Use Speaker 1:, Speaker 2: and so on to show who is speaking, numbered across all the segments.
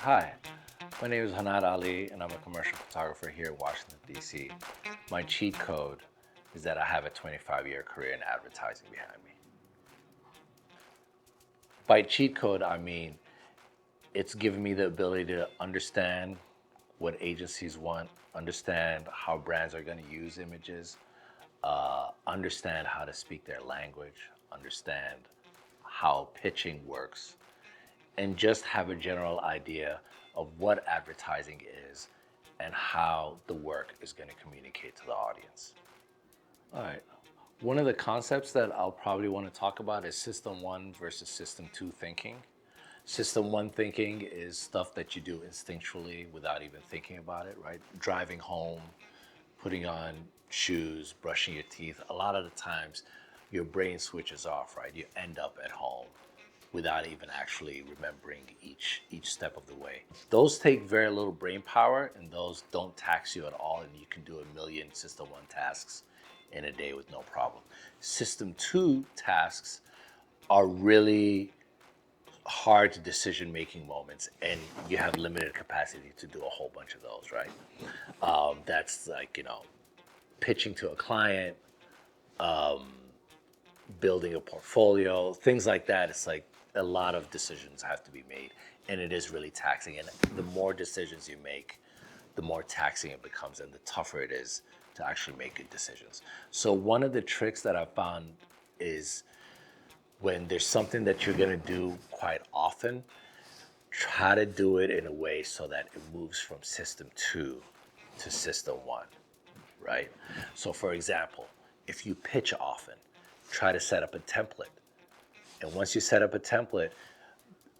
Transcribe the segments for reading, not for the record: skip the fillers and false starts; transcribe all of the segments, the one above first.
Speaker 1: Hi, my name is Hanad Ali, and I'm a commercial photographer here in Washington, D.C. My cheat code is that I have a 25-year career in advertising behind me. By cheat code, I mean it's given me the ability to understand what agencies want, understand how brands are going to use images, understand how to speak their language, understand how pitching works, and just have a general idea of what advertising is and how the work is going to communicate to the audience. All right. One of the concepts that I'll probably want to talk about is system one versus system two thinking. System one thinking is stuff that you do instinctually without even thinking about it, right? Driving home, putting on shoes, brushing your teeth. A lot of the times your brain switches off, right? You end up at home without even actually remembering each step of the way. Those take very little brain power, and those don't tax you at all, and you can do a million system one tasks in a day with no problem. System two tasks are really hard decision making moments, and you have limited capacity to do a whole bunch of those, right? That's like, pitching to a client, building a portfolio, things like that. It's like a lot of decisions have to be made, and it is really taxing. And the more decisions you make, the more taxing it becomes, and the tougher it is to actually make good decisions. So one of the tricks that I found is when there's something that you're going to do quite often, try to do it in a way so that it moves from system two to system one, right? So for example, if you pitch often, try to set up a template. And once you set up a template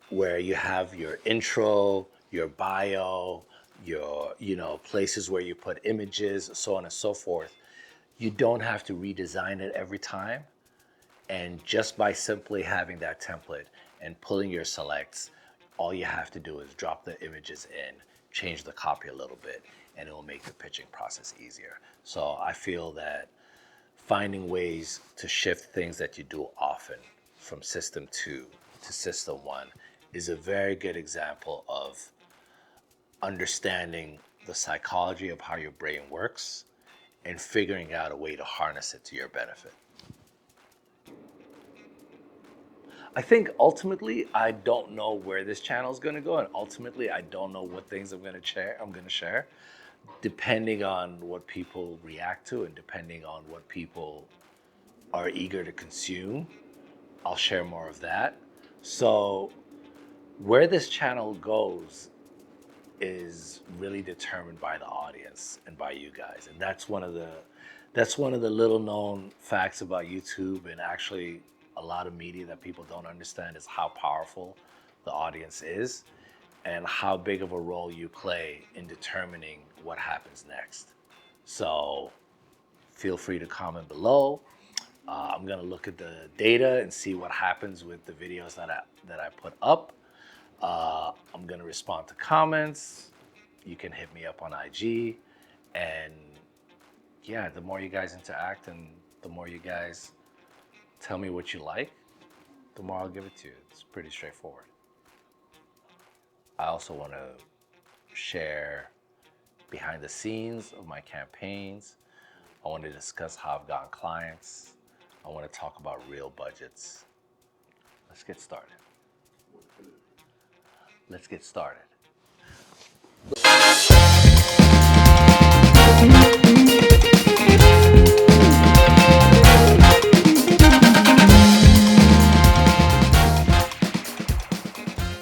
Speaker 1: where you have your intro, your bio, your, places where you put images, so on and so forth, you don't have to redesign it every time. And just by simply having that template and pulling your selects, all you have to do is drop the images in, change the copy a little bit, and it will make the pitching process easier. So I feel that finding ways to shift things that you do often from system two to system one is a very good example of understanding the psychology of how your brain works and figuring out a way to harness it to your benefit. I think ultimately I don't know where this channel is going to go, and ultimately I don't know what things I'm going to share, depending on what people react to and depending on what people are eager to consume. I'll share more of that. So where this channel goes is really determined by the audience and by you guys, and that's one of the little known facts about YouTube, and actually a lot of media that people don't understand is how powerful the audience is and how big of a role you play in determining what happens next. So feel free to comment below. I'm gonna look at the data and see what happens with the videos that I put up. I'm gonna respond to comments. You can hit me up on IG, and yeah, the more you guys interact and the more you guys tell me what you like, the more I'll give it to you. It's pretty straightforward. I also want to share behind the scenes of my campaigns. I want to discuss how I've gotten clients. I want to talk about real budgets. Let's get started.